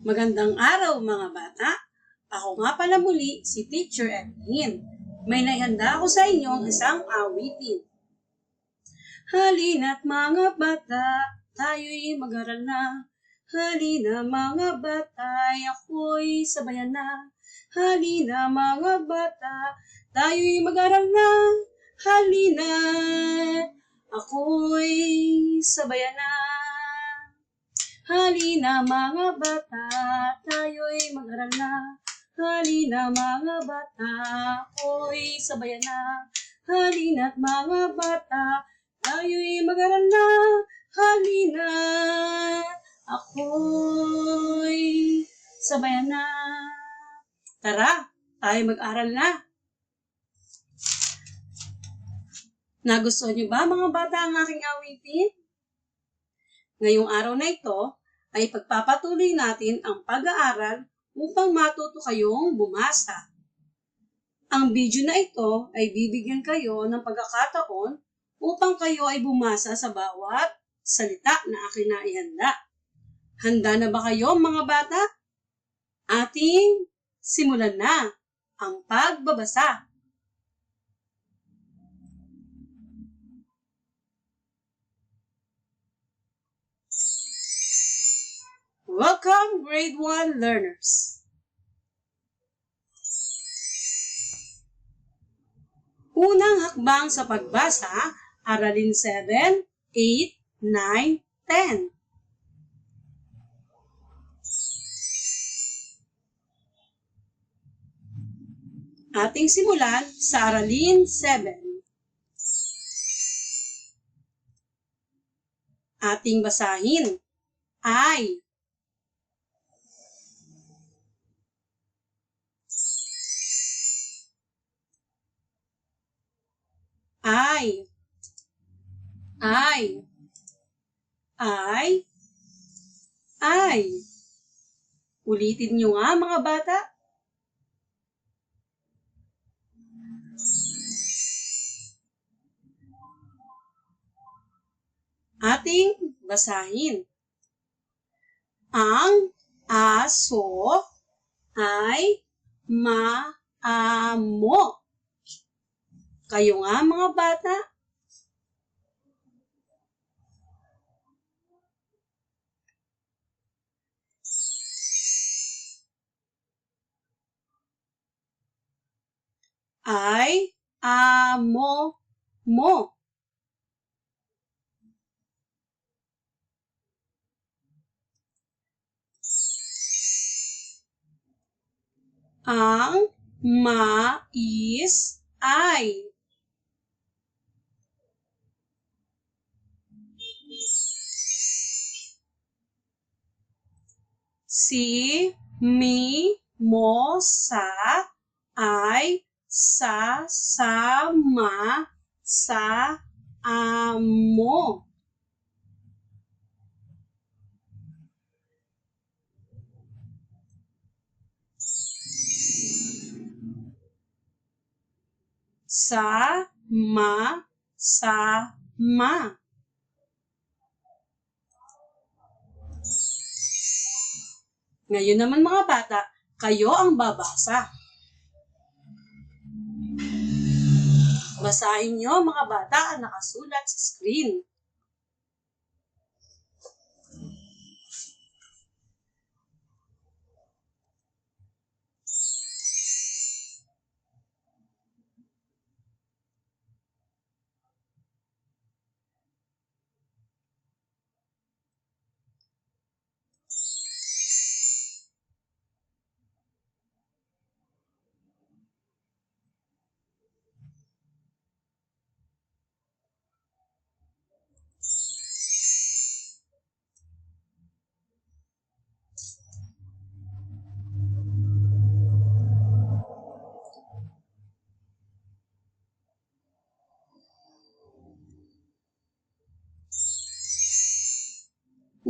Magandang araw mga bata! Ako nga pala muli si Teacher Evelyn. May naihanda ako sa inyong isang awitin. Halina't mga bata, tayo'y mag-aral na. Halina mga bata, ako'y sabayan na. Halina mga bata, tayo'y mag-aral na. Halina, ako'y sabayan na. Halina mga bata, tayo'y mag-aral na. Halina mga bata, ako'y sabayan na. Halina't mga bata, tayo'y mag-aral na. Halina, ako'y sabayan na. Tara, tayo mag-aral na. Nagustuhan niyo ba mga bata ang aking awitin? Ngayong araw na ito ay pagpapatuloy natin ang pag-aaral upang matuto kayong bumasa. Ang video na ito ay bibigyan kayo ng pagkakataon upang kayo ay bumasa sa bawat salita na akin na ihanda. Handa na ba kayo mga bata? Ating simulan na ang pagbabasa. Welcome, Grade 1 learners! Unang hakbang sa pagbasa, aralin 7, 8, 9, 10. Ating simulan sa aralin 7. Ating basahin ay ay. Ulitin nyo nga mga bata. Ating basahin. Ang aso ay maamo. Kayo nga mga bata. Ay amo mo. Ang mais ay si mimosa ay sasama sa amo. Sama. Ngayon naman mga bata, kayo ang babasa. Basahin nyo mga bata ang nakasulat sa screen.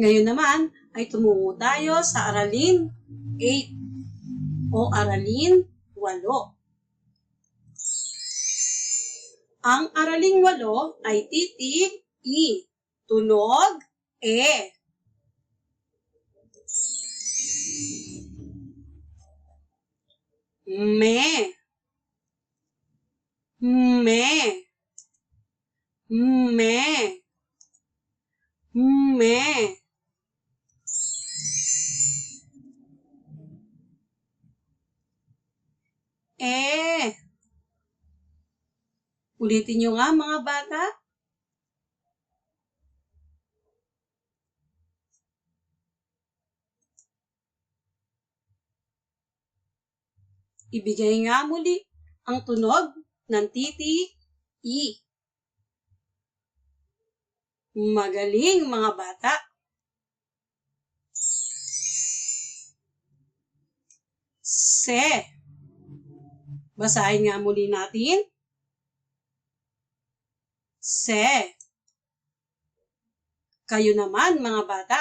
Ngayon naman ay tumungo tayo sa aralin 8 o aralin 8. Ang araling 8 ay titig I, tunog E. Me. Me. Me. Me. Eh. Ulitin nyo nga mga bata. Ibigay nga muli ang tunog ng titi, i. Magaling mga bata. Se. Basahin nga muli natin. Se. Kayo naman mga bata.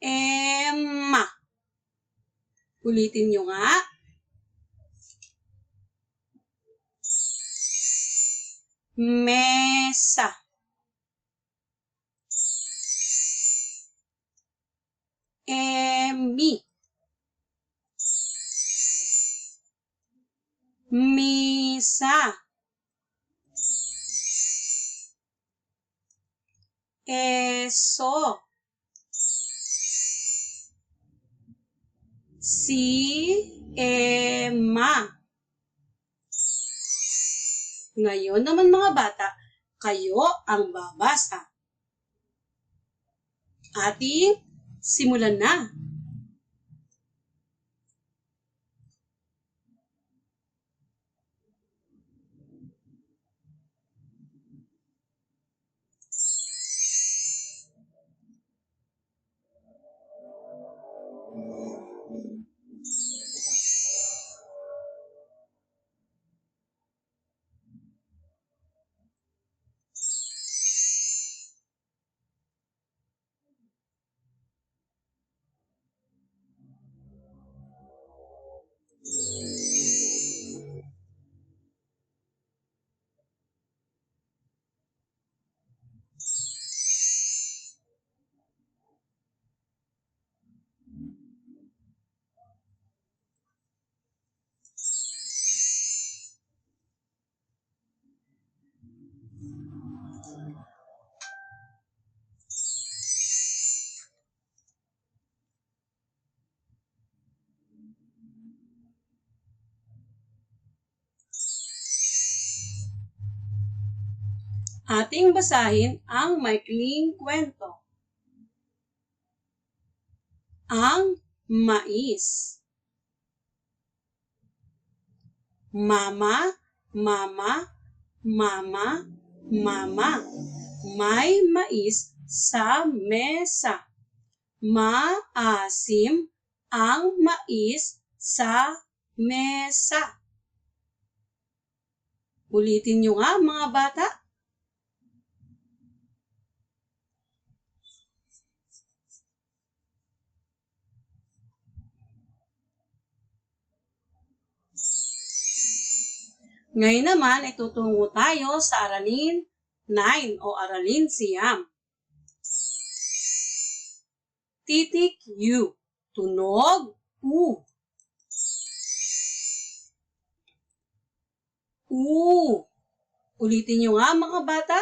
Emma. Ulitin nyo nga. Mesa. Emi. Misa. Eso. Si Emma. Ngayon naman mga bata, kayo ang babasa. Ating simulan na. Ating basahin ang maikling kwento. Ang mais. Mama, mama, mama, mama. May mais sa mesa. Maasim ang mais sa mesa. Ulitin nyo nga mga bata. Ngayon naman, itutungo tayo sa aralin 9 o aralin siyam. Titik U. Tunog U. U. Ulitin nyo nga mga bata.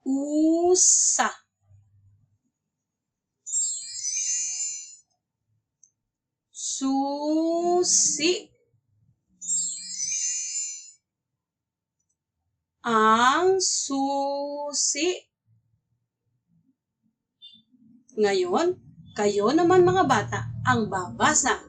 Usa. Susi. Ang susi. Ngayon, kayo naman mga bata ang babasa.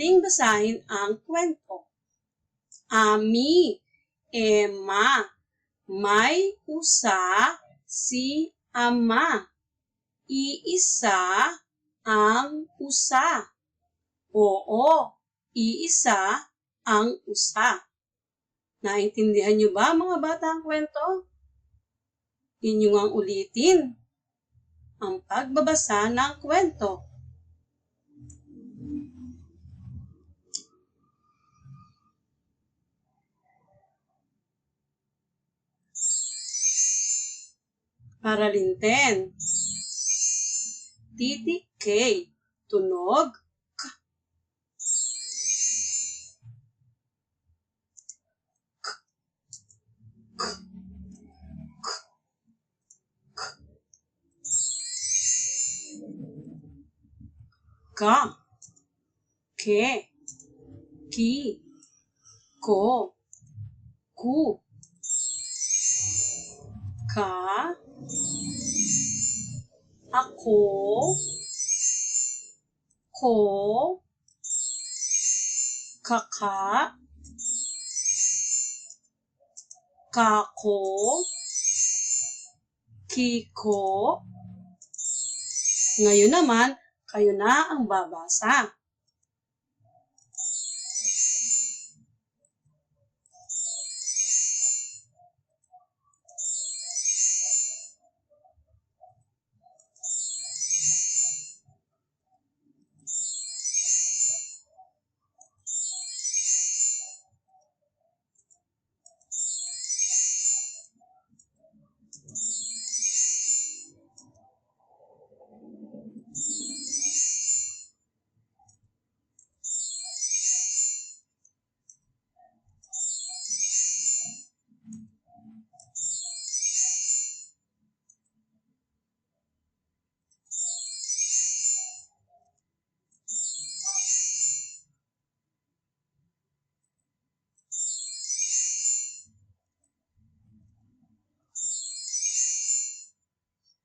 Ating basahin ang kwento. Ami, Emma, may usa si ama. Iisa ang usa. Oo, iisa ang usa. Naintindihan niyo ba mga bata ang kwento? Inyong ang ulitin ang pagbabasa ng kwento. Aralin 10. Titik K. Tunog K. Ka. Ke. Ki. Ko. Ku. Ka. Ako. Ko. Kaka. Kako. Kiko. Ngayon naman, kayo na ang babasa.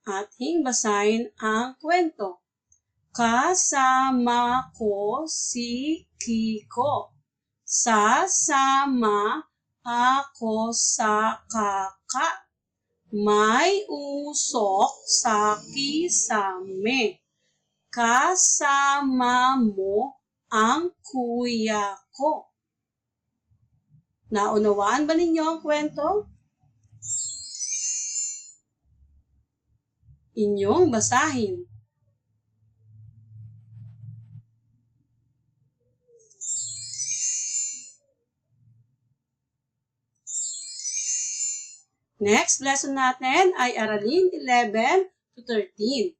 Ating basahin ang kwento. Kasama ko si Kiko. Sasama ako sa kaka. May usok sa kisame. Kasama mo ang kuya ko. Naunawaan ba ninyo ang kwento? Inyong basahin. Next lesson natin ay aralin 11 to 13.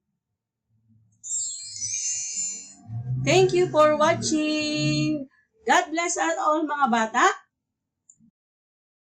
Thank you for watching. God bless us all mga bata.